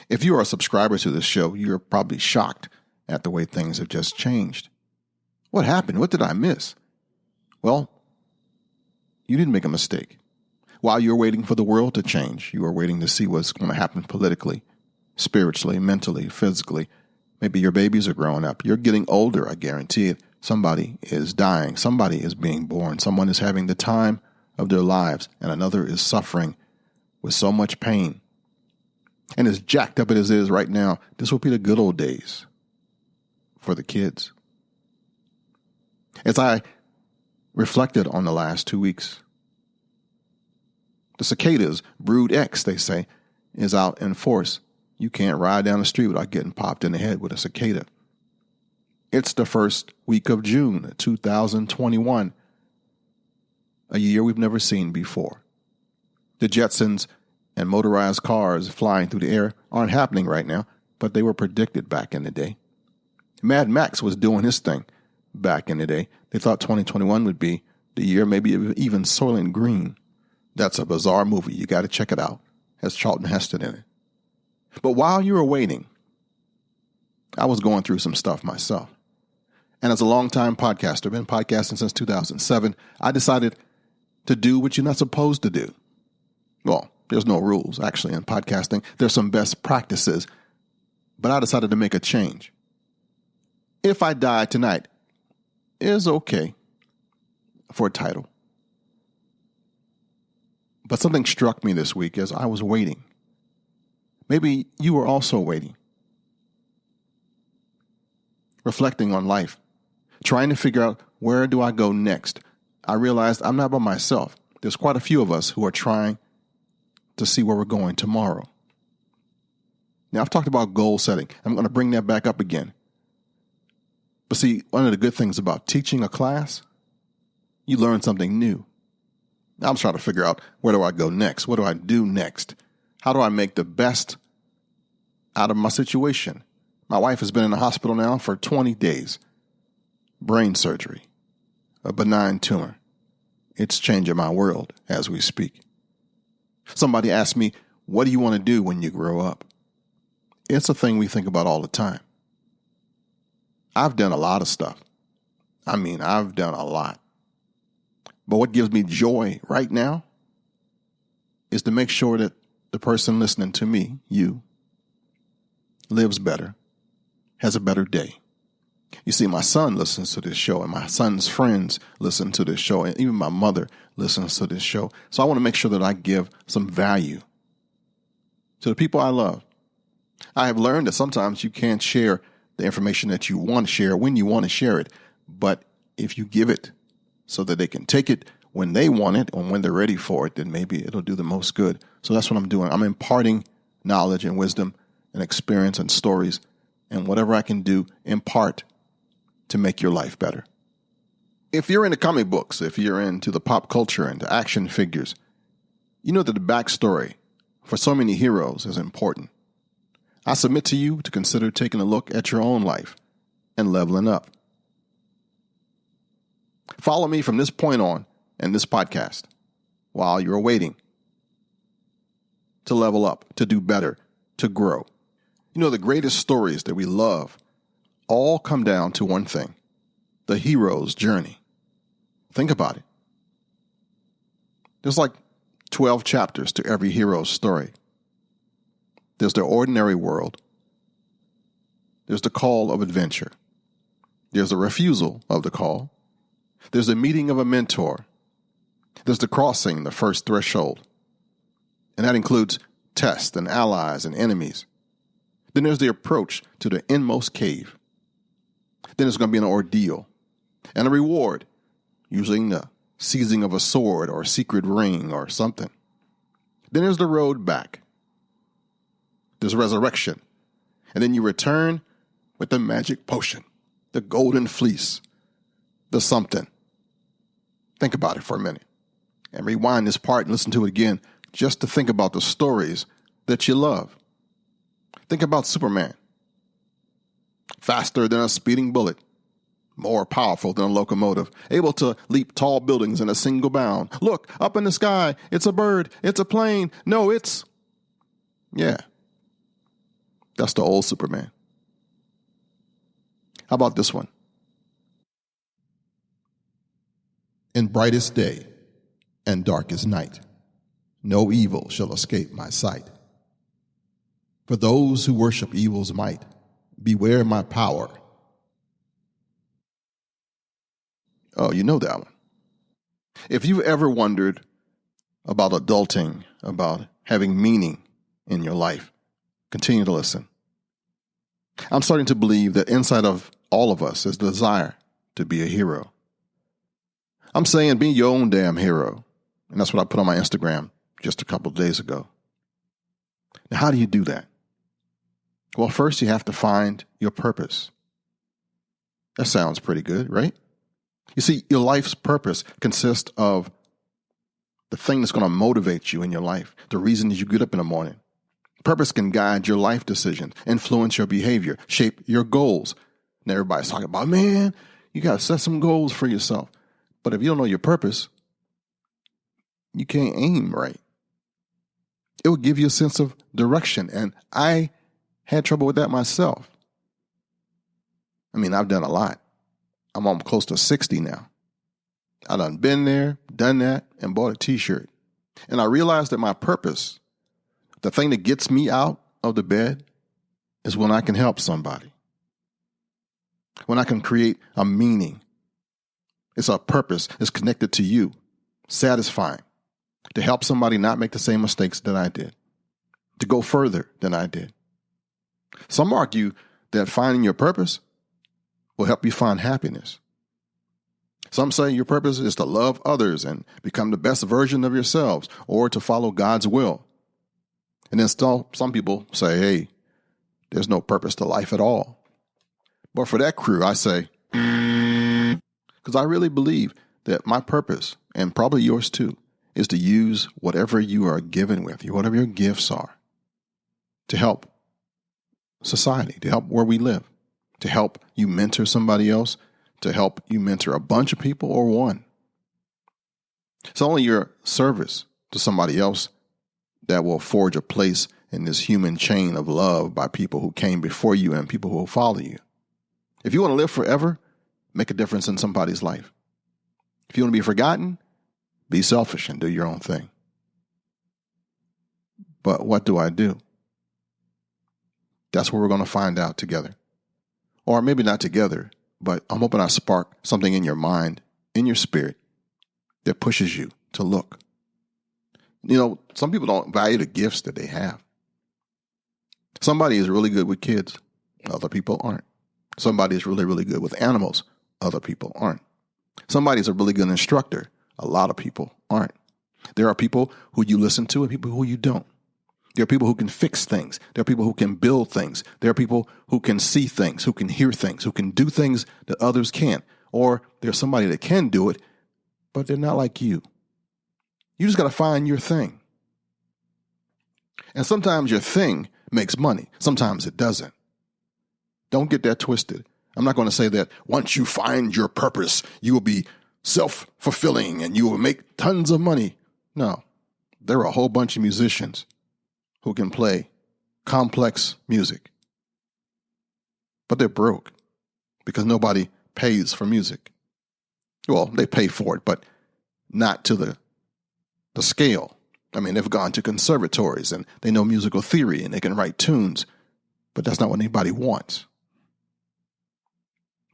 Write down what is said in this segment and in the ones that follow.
If you are a subscriber to this show, you're probably shocked at the way things have just changed. What happened? What did I miss? Well, you didn't make a mistake. While you're waiting for the world to change, you are waiting to see what's going to happen politically, spiritually, mentally, physically. Maybe your babies are growing up. You're getting older, I guarantee it. Somebody is dying. Somebody is being born. Someone is having the time of their lives, and another is suffering with so much pain. And as jacked up as it is right now, this will be the good old days for the kids. As I reflected on the last 2 weeks, the cicadas, brood X, they say, is out in force. You can't ride down the street without getting popped in the head with a cicada. It's the first week of June, 2021, a year we've never seen before. The Jetsons and motorized cars flying through the air aren't happening right now, but they were predicted back in the day. Mad Max was doing his thing back in the day. They thought 2021 would be the year, maybe even Soylent Green. That's a bizarre movie. You got to check it out. It has Charlton Heston in it. But while you were waiting, I was going through some stuff myself. And as a longtime podcaster, been podcasting since 2007, I decided to do what you're not supposed to do. Well, there's no rules, actually, in podcasting. There's some best practices. But I decided to make a change. If I Die Tonight is okay for a title. But something struck me this week as I was waiting. Maybe you were also waiting. Reflecting on life. Trying to figure out, where do I go next? I realized I'm not by myself. There's quite a few of us who are trying to see where we're going tomorrow. Now, I've talked about goal setting. I'm going to bring that back up again. But see, one of the good things about teaching a class, you learn something new. I'm trying to figure out, where do I go next? What do I do next? How do I make the best out of my situation? My wife has been in the hospital now for 20 days. Brain surgery, a benign tumor. It's changing my world as we speak. Somebody asked me, what do you want to do when you grow up? It's a thing we think about all the time. I've done a lot of stuff. I've done a lot. But what gives me joy right now is to make sure that the person listening to me, you, lives better, has a better day. You see, my son listens to this show, and my son's friends listen to this show, and even my mother listens to this show. So I want to make sure that I give some value to the people I love. I have learned that sometimes you can't share the information that you want to share when you want to share it. But if you give it so that they can take it when they want it or when they're ready for it, then maybe it'll do the most good. So that's what I'm doing. I'm imparting knowledge and wisdom and experience and stories and whatever I can do, impart to make your life better. If you're into comic books, if you're into the pop culture and the action figures, you know that the backstory for so many heroes is important. I submit to you to consider taking a look at your own life and leveling up. Follow me from this point on in this podcast while you're waiting to level up, to do better, to grow. You know, the greatest stories that we love all come down to one thing: the hero's journey. Think about it. There's like 12 chapters to every hero's story. There's the ordinary world. There's the call of adventure. There's the refusal of the call. There's the meeting of a mentor. There's the crossing the first threshold. And that includes tests and allies and enemies. Then there's the approach to the inmost cave. Then there's going to be an ordeal and a reward, usually the seizing of a sword or a secret ring or something. Then there's the road back. There's resurrection. And then you return with the magic potion, the golden fleece, the something. Think about it for a minute and rewind this part and listen to it again just to think about the stories that you love. Think about Superman. Faster than a speeding bullet, more powerful than a locomotive, able to leap tall buildings in a single bound. Look, up in the sky, it's a bird, it's a plane. No, yeah. That's the old Superman. How about this one? In brightest day and darkest night, no evil shall escape my sight. For those who worship evil's might, beware my power. Oh, you know that one. If you've ever wondered about adulting, about having meaning in your life, continue to listen. I'm starting to believe that inside of all of us is the desire to be a hero. I'm saying be your own damn hero. And that's what I put on my Instagram just a couple of days ago. Now, how do you do that? Well, first you have to find your purpose. That sounds pretty good, right? You see, your life's purpose consists of the thing that's going to motivate you in your life, the reason you get up in the morning. Purpose can guide your life decisions, influence your behavior, shape your goals. And everybody's talking about, man, you got to set some goals for yourself. But if you don't know your purpose, you can't aim right. It will give you a sense of direction. And I had trouble with that myself. I mean, I've done a lot. I'm almost close to 60 now. I done been there, done that, and bought a t-shirt. And I realized that my purpose, the thing that gets me out of the bed, is when I can help somebody. When I can create a meaning. It's a purpose. It's connected to you. Satisfying. To help somebody not make the same mistakes that I did. To go further than I did. Some argue that finding your purpose will help you find happiness. Some say your purpose is to love others and become the best version of yourselves, or to follow God's will. And then still, some people say, hey, there's no purpose to life at all. But for that crew, I say, because I really believe that my purpose, and probably yours too, is to use whatever you are given with, whatever your gifts are, to help society, to help where we live, to help you mentor somebody else, to help you mentor a bunch of people or one. It's only your service to somebody else that will forge a place in this human chain of love by people who came before you and people who will follow you. If you want to live forever, make a difference in somebody's life. If you want to be forgotten, be selfish and do your own thing. But what do I do? That's what we're going to find out together. Or maybe not together, but I'm hoping I spark something in your mind, in your spirit, that pushes you to look. You know, some people don't value the gifts that they have. Somebody is really good with kids. Other people aren't. Somebody is really, really good with animals. Other people aren't. Somebody is a really good instructor. A lot of people aren't. There are people who you listen to and people who you don't. There are people who can fix things. There are people who can build things. There are people who can see things, who can hear things, who can do things that others can't. Or there's somebody that can do it, but they're not like you. You just got to find your thing. And sometimes your thing makes money. Sometimes it doesn't. Don't get that twisted. I'm not going to say that once you find your purpose, you will be self-fulfilling and you will make tons of money. No, there are a whole bunch of musicians who can play complex music, but they're broke because nobody pays for music. Well, they pay for it, but not to the scale. I mean, they've gone to conservatories and they know musical theory and they can write tunes, but that's not what anybody wants.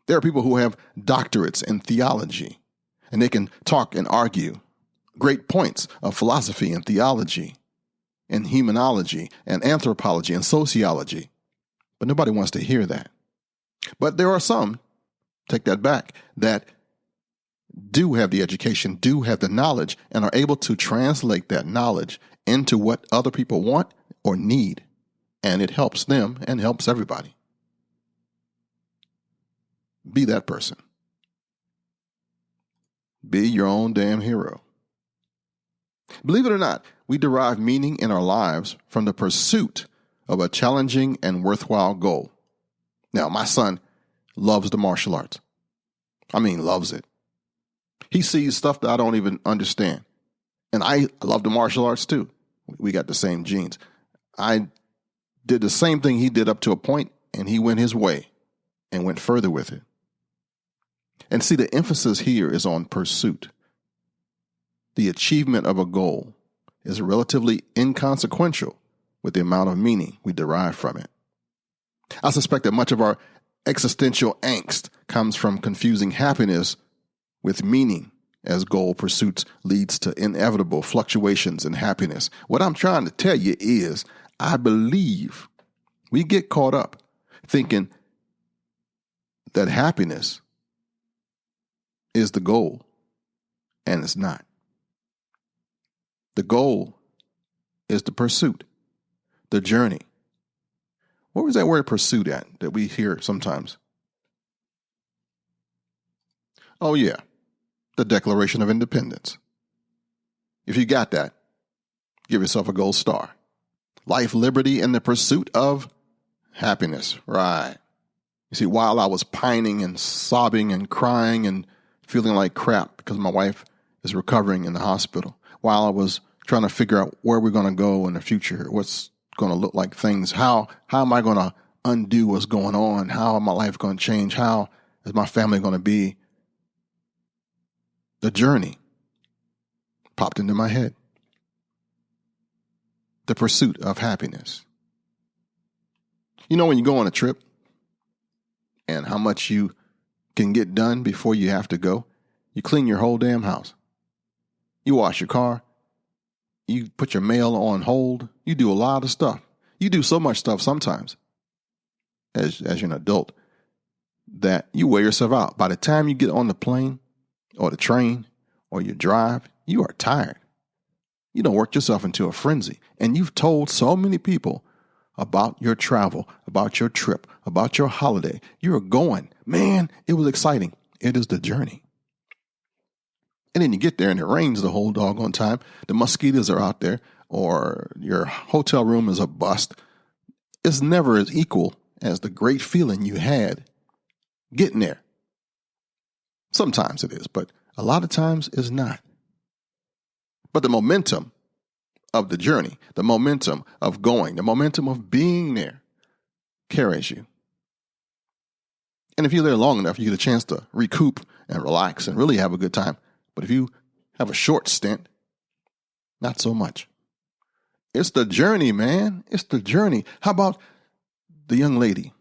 There are people who have doctorates in theology and they can talk and argue great points of philosophy and theology and humanology and anthropology and sociology, but nobody wants to hear that. But there are some, take that back, that do have the education, do have the knowledge, and are able to translate that knowledge into what other people want or need, and it helps them and helps everybody. Be that person. Be your own damn hero. Believe it or not, we derive meaning in our lives from the pursuit of a challenging and worthwhile goal. Now, my son loves the martial arts. I mean, loves it. He sees stuff that I don't even understand. And I love the martial arts too. We got the same genes. I did the same thing he did up to a point, and he went his way and went further with it. And see, the emphasis here is on pursuit. The achievement of a goal is relatively inconsequential with the amount of meaning we derive from it. I suspect that much of our existential angst comes from confusing happiness with meaning, as goal pursuits leads to inevitable fluctuations in happiness. What I'm trying to tell you is, I believe we get caught up thinking that happiness is the goal, and it's not. The goal is the pursuit, the journey. Where was that word pursuit at that we hear sometimes? Oh, yeah, the Declaration of Independence. If you got that, give yourself a gold star. Life, liberty, and the pursuit of happiness. Right. You see, while I was pining and sobbing and crying and feeling like crap because my wife is recovering in the hospital, while I was trying to figure out where we're going to go in the future, what's going to look like things, how am I going to undo what's going on? How am my life going to change? How is my family going to be? The journey popped into my head. The pursuit of happiness. You know, when you go on a trip and how much you can get done before you have to go, you clean your whole damn house. You wash your car. You put your mail on hold. You do a lot of stuff. You do so much stuff sometimes as you're an adult that you wear yourself out. By the time you get on the plane or the train or you drive, you are tired. You don't work yourself into a frenzy. And you've told so many people about your travel, about your trip, about your holiday. You're going, man, it was exciting. It is the journey. And then you get there and it rains the whole doggone time. The mosquitoes are out there or your hotel room is a bust. It's never as equal as the great feeling you had getting there. Sometimes it is, but a lot of times it's not. But the momentum of the journey, the momentum of going, the momentum of being there carries you. And if you're there long enough, you get a chance to recoup and relax and really have a good time. But if you have a short stint, not so much. It's the journey, man. It's the journey. How about the young lady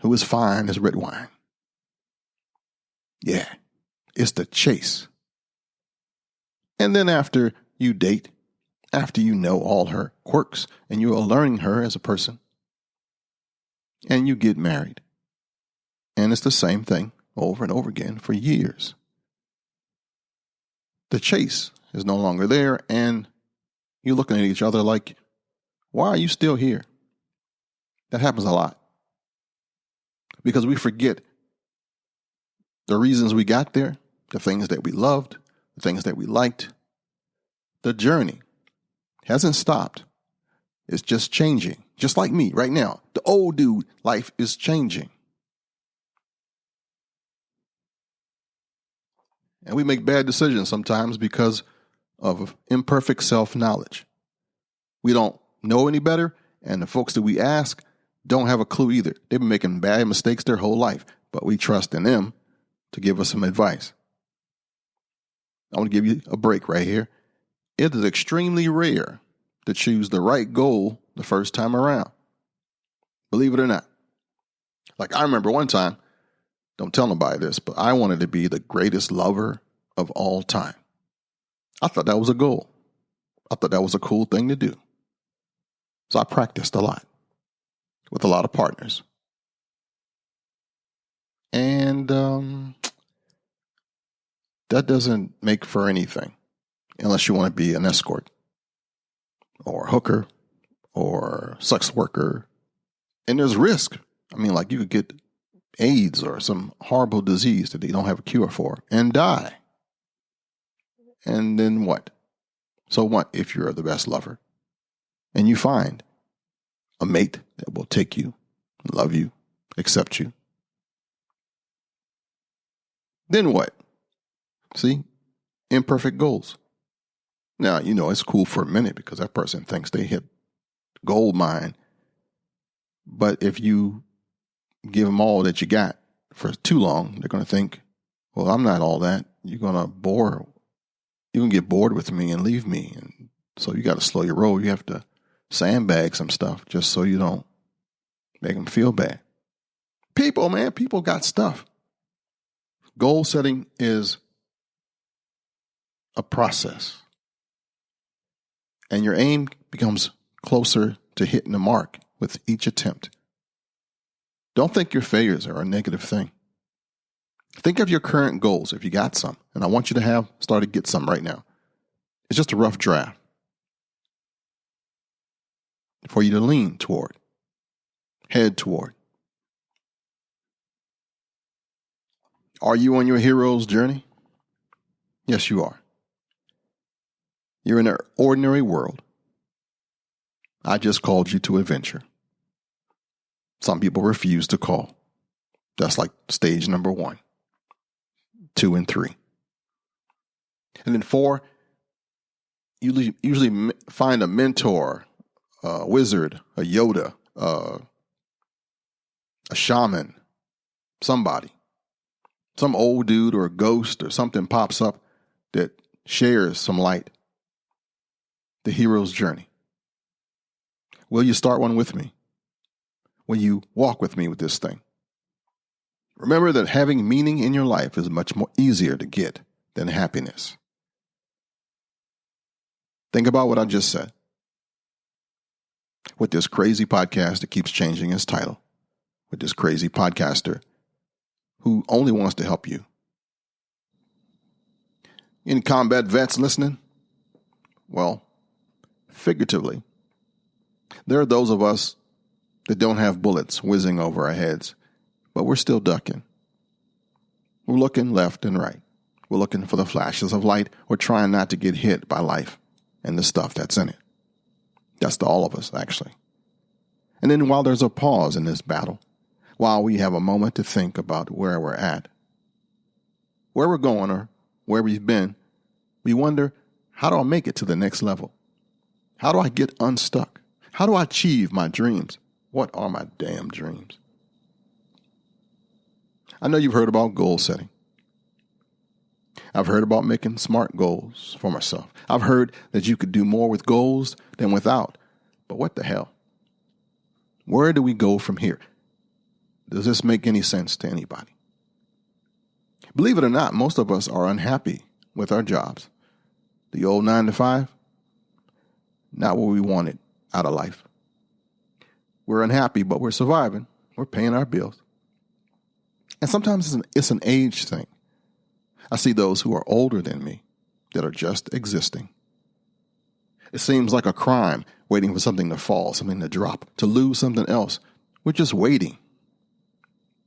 who is fine as red wine? Yeah, it's the chase. And then after you date, after you know all her quirks and you are learning her as a person, and you get married. And it's the same thing over and over again for years. The chase is no longer there, and you're looking at each other like, why are you still here? That happens a lot. Because we forget the reasons we got there, the things that we loved, the things that we liked. The journey hasn't stopped. It's just changing. Just like me right now. The old dude, life is changing. And we make bad decisions sometimes because of imperfect self-knowledge. We don't know any better, and the folks that we ask don't have a clue either. They've been making bad mistakes their whole life, but we trust in them to give us some advice. I want to give you a break right here. It is extremely rare to choose the right goal the first time around. Believe it or not. Like I remember one time, don't tell nobody this, but I wanted to be the greatest lover of all time. I thought that was a goal. I thought that was a cool thing to do. So I practiced a lot with a lot of partners. And that doesn't make for anything unless you want to be an escort or a hooker or sex worker. And there's risk. I mean, like you could get AIDS or some horrible disease that they don't have a cure for and die. And then what? So what if you're the best lover and you find a mate that will take you, love you, accept you? Then what? See? Imperfect goals. Now, it's cool for a minute because that person thinks they hit gold mine But if you give them all that you got for too long, they're going to think, well, I'm not all that. You're going to get bored with me and leave me. And so you got to slow your roll. You have to sandbag some stuff just so you don't make them feel bad. People, man, people got stuff. Goal setting is a process. And your aim becomes closer to hitting the mark with each attempt. Don't think your failures are a negative thing. Think of your current goals if you got some. And I want you to start to get some right now. It's just a rough draft for you to lean toward, head toward. Are you on your hero's journey? Yes, you are. You're in an ordinary world. I just called you to adventure. Some people refuse to call. That's like stage number 1, 2, and 3. And then 4, you usually find a mentor, a wizard, a Yoda, a shaman, somebody. Some old dude or a ghost or something pops up that shares some light. The hero's journey. Will you start one with me? Will you walk with me with this thing? Remember that having meaning in your life is much more easier to get than happiness. Think about what I just said. With this crazy podcast that keeps changing its title, with this crazy podcaster who only wants to help you. Any combat vets listening? Well, figuratively, there are those of us that don't have bullets whizzing over our heads, but we're still ducking. We're looking left and right. We're looking for the flashes of light. We're trying not to get hit by life and the stuff that's in it. That's to all of us, actually. And then while there's a pause in this battle, while we have a moment to think about where we're at, where we're going or where we've been, we wonder, how do I make it to the next level? How do I get unstuck? How do I achieve my dreams? What are my damn dreams? I know you've heard about goal setting. I've heard about making smart goals for myself. I've heard that you could do more with goals than without. But what the hell? Where do we go from here? Does this make any sense to anybody? Believe it or not, most of us are unhappy with our jobs. The old 9 to 5, not what we wanted out of life. We're unhappy, but we're surviving. We're paying our bills. And sometimes it's an age thing. I see those who are older than me that are just existing. It seems like a crime waiting for something to fall, something to drop, to lose something else. We're just waiting.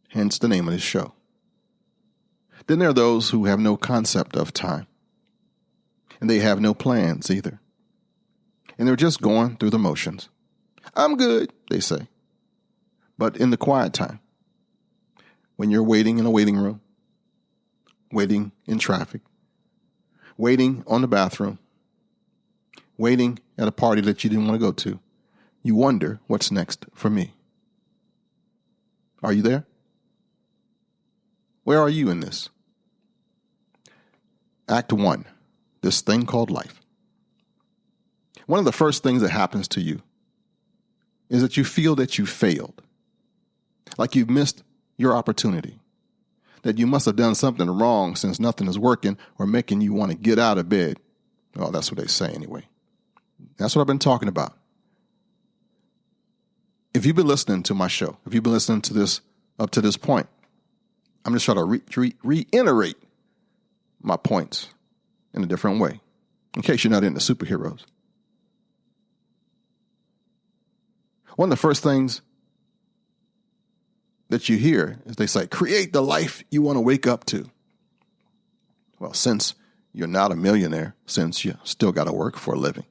Hence the name of this show. Then there are those who have no concept of time. And they have no plans either. And they're just going through the motions. I'm good, they say. But in the quiet time, when you're waiting in a waiting room, waiting in traffic, waiting on the bathroom, waiting at a party that you didn't want to go to, you wonder what's next for me. Are you there? Where are you in this? Act 1, this thing called life. One of the first things that happens to you is that you feel that you failed, like you've missed your opportunity, that you must have done something wrong since nothing is working or making you want to get out of bed. Well, that's what they say anyway. That's what I've been talking about. If you've been listening to my show, if you've been listening to this up to this point, I'm just trying to reiterate my points in a different way, in case you're not into superheroes. One of the first things that you hear is they say, create the life you want to wake up to. Well, since you're not a millionaire, since you still got to work for a living,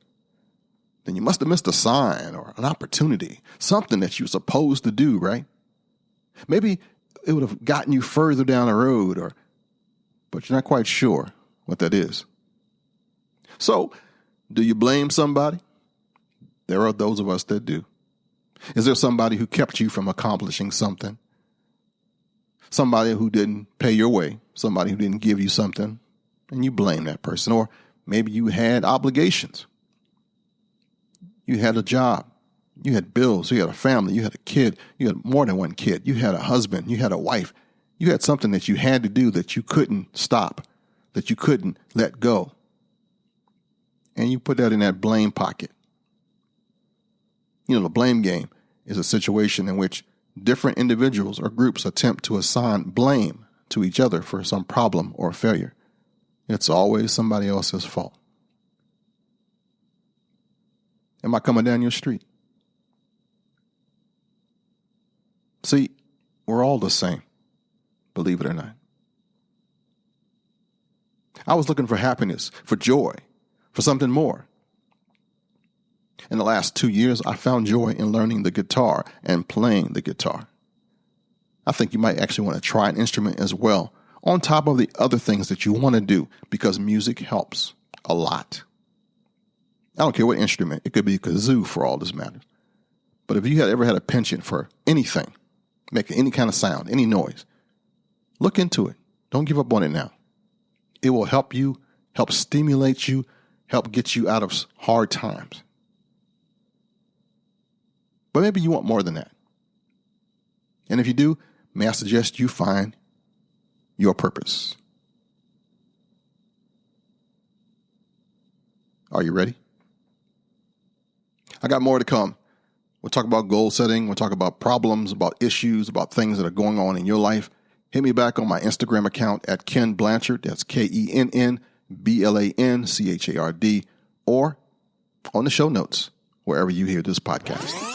then you must have missed a sign or an opportunity, something that you're supposed to do, right? Maybe it would have gotten you further down the road, but you're not quite sure what that is. So, do you blame somebody? There are those of us that do. Is there somebody who kept you from accomplishing something? Somebody who didn't pay your way, somebody who didn't give you something, and you blame that person. Or maybe you had obligations. You had a job. You had bills. You had a family. You had a kid. You had more than one kid. You had a husband. You had a wife. You had something that you had to do that you couldn't stop, that you couldn't let go. And you put that in that blame pocket. The blame game is a situation in which different individuals or groups attempt to assign blame to each other for some problem or failure. It's always somebody else's fault. Am I coming down your street? See, we're all the same, believe it or not. I was looking for happiness, for joy, for something more. In the last 2 years, I found joy in learning the guitar and playing the guitar. I think you might actually want to try an instrument as well, on top of the other things that you want to do, because music helps a lot. I don't care what instrument. It could be a kazoo for all this matters. But if you had ever had a penchant for anything, making any kind of sound, any noise, look into it. Don't give up on it now. It will help you, help stimulate you, help get you out of hard times. But maybe you want more than that. And if you do, may I suggest you find your purpose. Are you ready? I got more to come. We'll talk about goal setting. We'll talk about problems, about issues, about things that are going on in your life. Hit me back on my Instagram account at Kenn Blanchard. That's KENNBLANCHARD, or on the show notes, wherever you hear this podcast.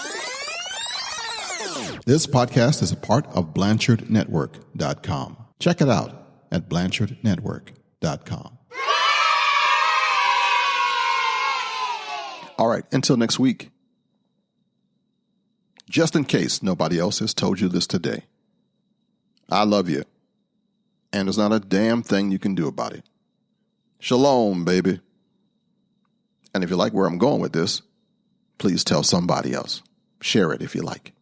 This podcast is a part of BlanchardNetwork.com. Check it out at BlanchardNetwork.com. All right, until next week. Just in case nobody else has told you this today, I love you, and there's not a damn thing you can do about it. Shalom, baby. And if you like where I'm going with this, please tell somebody else. Share it if you like.